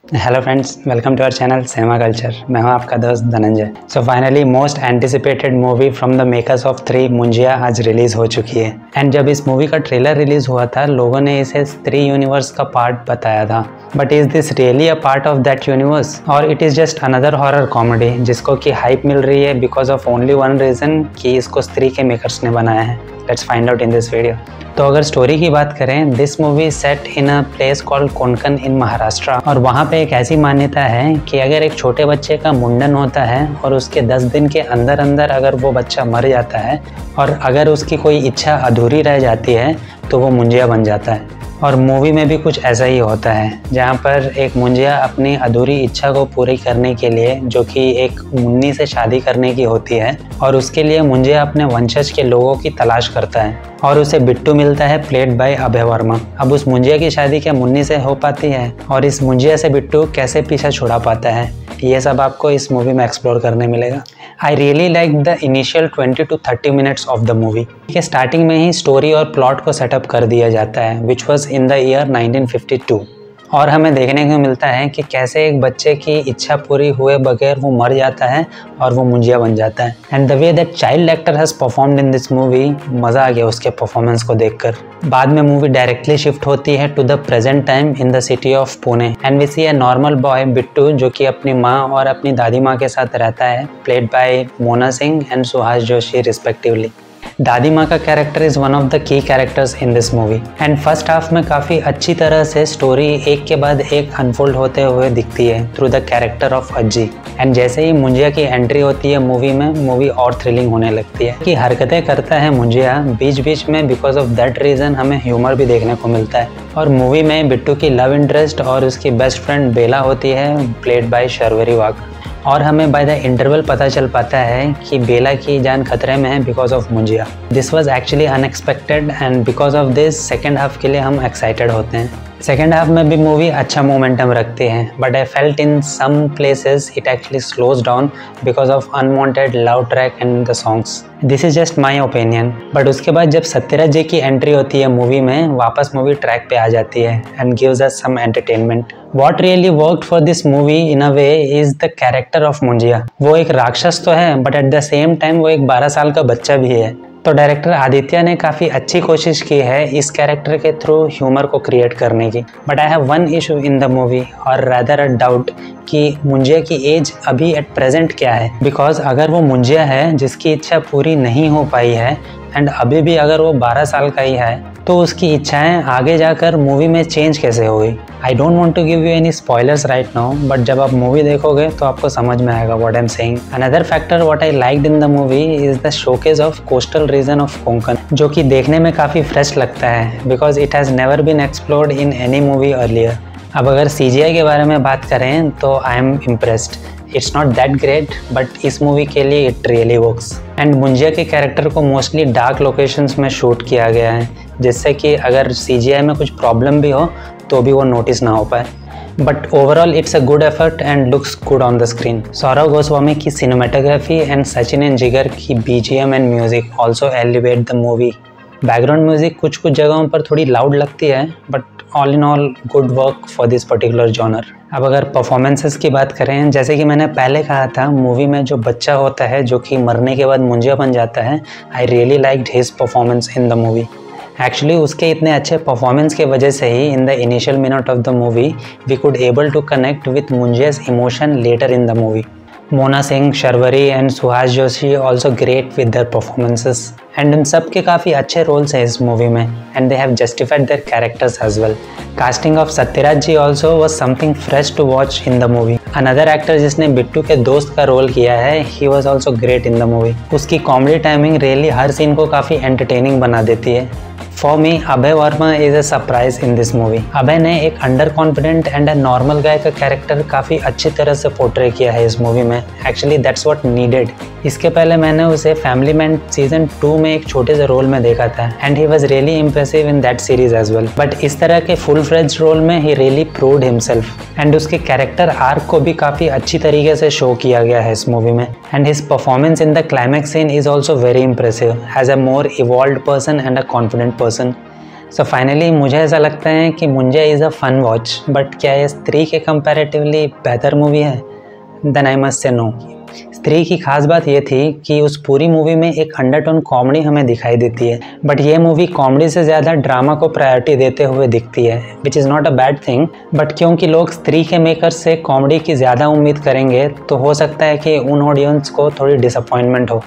Hello friends, welcome to our channel cinema culture. मैं हूं आपका दोस्त Dhananjay. So finally most anticipated movie from the makers of 3 Munjya आज release हो चुकी है। एंड जब इस मूवी का ट्रेलर रिलीज हुआ था, लोगों ने इसे स्त्री यूनिवर्स का पार्ट बताया था। But is this really a part of that universe और it is just another horror comedy जिसको कि हाइप मिल रही है because of only one reason कि इसको स्त्री के मेकर्स ने बनाया है। Let's find out in this video. तो अगर स्टोरी की बात करें, this movie set in a place called Konkan in Maharashtra. और वहाँ पे एक ऐसी मान्यता है कि अगर एक छोटे बच्चे का मुंडन होता है और उसके 10 दिन के अंदर अंदर अगर वो बच्चा मर जाता है और अगर उसकी कोई इच्छा अधूरी रह जाती है तो वो मुंजिया बन जाता है। और मूवी में भी कुछ ऐसा ही होता है, जहाँ पर एक मुंजिया अपनी अधूरी इच्छा को पूरी करने के लिए, जो कि एक मुन्नी से शादी करने की होती है, और उसके लिए मुंजिया अपने वंशज के लोगों की तलाश करता है और उसे बिट्टू मिलता है प्लेड बाय अभय वर्मा। अब उस मुंजिया की शादी क्या मुन्नी से हो पाती है और इस मुंजिया से बिट्टू कैसे पीछा छुड़ा पाता है, ये सब आपको इस मूवी में एक्सप्लोर करने मिलेगा। I really like the initial 20 to 30 minutes of the movie. Starting में ही स्टोरी और प्लॉट को सेटअप कर दिया जाता है which was in the year 1952। और हमें देखने को मिलता है कि कैसे एक बच्चे की इच्छा पूरी हुए बगैर वो मर जाता है और वो मुंजिया बन जाता है। And the way that child actor has performed in this movie, मज़ा आ गया उसके परफॉर्मेंस को देखकर। बाद में मूवी डायरेक्टली शिफ्ट होती है to the present time in the city of Pune and we see a normal boy Bittu, जो कि अपनी माँ और अपनी दादी माँ के साथ रहता है, played by Mona Singh and Suhas Joshi respectively. दादी माँ का character is one of the key characters in this movie. And first half में काफ़ी अच्छी तरह से स्टोरी एक के बाद एक अनफोल्ड होते हुए दिखती है through the character of Ajji. And जैसे ही मुंजिया की एंट्री होती है मूवी में, मूवी और थ्रिलिंग होने लगती है कि हरकतें करता है मुंजिया बीच बीच में, बिकॉज ऑफ दैट रीज़न हमें ह्यूमर भी देखने को मिलता है। और मूवी में बिट्टू की लव इंटरेस्ट और उसकी बेस्ट फ्रेंड बेला होती है, प्लेड बाय शर्वरी वाघ। और हमें बाय द इंटरवल पता चल पाता है कि बेला की जान खतरे में है because of Munjya. This was actually unexpected and because of this second half के लिए हम एक्साइटेड होते हैं। सेकेंड हाफ में भी मूवी अच्छा मोमेंटम रखती है, but I felt in some places it actually slows down because of unwanted love track and the songs. This is just my opinion. But उसके बाद जब सत्यराज जी की एंट्री होती है मूवी में, वापस मूवी ट्रैक पे आ जाती है and gives us some entertainment. What really worked for this movie in a way is the character of Munjya. वो एक राक्षस तो है but at the same time वो एक 12 साल का बच्चा भी है। तो डायरेक्टर आदित्य ने काफ़ी अच्छी कोशिश की है इस कैरेक्टर के थ्रू ह्यूमर को क्रिएट करने की। But I have one issue in the movie और रादर अ डाउट कि मुंजिया की एज अभी एट प्रेजेंट क्या है। बिकॉज अगर वो मुंजिया है जिसकी इच्छा पूरी नहीं हो पाई है एंड अभी भी अगर वो 12 साल का ही है, तो उसकी इच्छाएं आगे जाकर मूवी में चेंज कैसे हो गई। I don't want to give you any spoilers right now, but जब आप मूवी देखोगे तो आपको समझ में आएगा what I am saying. Another factor what I liked in the movie is the showcase of coastal region of Konkan, जो कि देखने में काफ़ी फ्रेश लगता है because it has never been explored in any movie earlier. अब अगर CGI के बारे में बात करें तो I am impressed. It's not that great but इस मूवी के लिए it really works. And Munjya के कैरेक्टर को मोस्टली डार्क लोकेशंस में शूट किया गया है, जिससे कि अगर CGI में कुछ प्रॉब्लम भी हो तो भी वो नोटिस ना हो पाए। But overall it's a good effort and looks good on the screen. Saurav Goswami की cinematography and Sachin and Jigar की BGM and music also elevate the movie. Background music कुछ कुछ जगहों पर थोड़ी लाउड लगती है, but all in all good work for this particular genre. अब अगर परफॉर्मेंसेस की बात करें, जैसे कि मैंने पहले कहा था, मूवी में जो बच्चा होता है जो कि मरने के बाद मुंजिया बन जाता है, I really liked his performance in the movie. Actually उसके इतने अच्छे परफॉर्मेंस के वजह से ही in the initial minute of the movie we could able to connect with Munjya's emotion later in the movie. Mona Singh, Sharvari and Suhas Joshi also great with their performances and इन सब के काफ़ी अच्छे रोल्स हैं इस मूवी में and they have justified their characters as well. Casting of Sathyaraj ji also was something fresh to watch in the movie. Another actor जिसने बिट्टू के दोस्त का रोल किया है, he was also great in the movie. उसकी कॉमेडी टाइमिंग रियली हर scene को काफ़ी एंटरटेनिंग बना देती है। For me Abhay Varma is a surprise in this movie. Abhay ने एक under confident and a normal guy का कैरेक्टर काफ़ी अच्छी तरह से पोर्ट्रे किया है इस मूवी में। Actually that's what needed. इसके पहले मैंने उसे फैमिली मैन सीजन 2 में एक छोटे से रोल में देखा था and he was really impressive in that series as well. But इस तरह के फुल फ्लेज्ड रोल में he really proved himself and उसके कैरेक्टर आर्क को भी काफ़ी अच्छी तरीके से शो किया गया है इस मूवी में। And his performance in the climax scene is also very impressive as a more evolved person and a confident person. So finally मुझे ऐसा लगता है कि Munjya is a fun watch, but क्या ये स्त्री के कंपैरेटिवली बेहतर मूवी है? Then I must say no. Stree की खास बात ये थी कि उस पूरी मूवी में एक अंडरटोन कॉमेडी हमें दिखाई देती है, बट ये मूवी कॉमेडी से ज़्यादा ड्रामा को प्रायोरिटी देते हुए दिखती है, which is not a bad thing. But क्योंकि लोग स्त्री के मेकर्स से कॉमेडी की ज़्यादा उम्मीद करेंगे तो हो सकता है कि उन ऑडियंस को थोड़ी डिसअपॉइंटमेंट हो।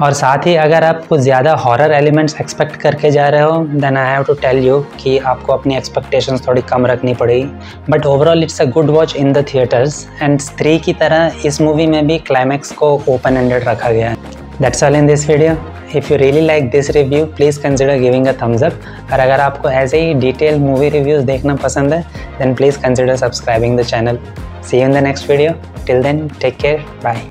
और साथ ही अगर आप कुछ ज़्यादा हॉरर एलिमेंट्स एक्सपेक्ट करके जा रहे हो then I have to tell you कि आपको अपनी एक्सपेक्टेशंस थोड़ी कम रखनी पड़ेगी। But overall it's a good watch in the theatres, and Stree की तरह इस मूवी में भी क्लाइमैक्स को ओपन एंडेड रखा गया है। That's all in this video. If you really like this review please consider giving a thumbs up, और अगर आपको ऐसे ही डिटेल मूवी रिव्यूज़ देखना पसंद है then please consider subscribing the channel. See you in the next video. Till then take care, bye.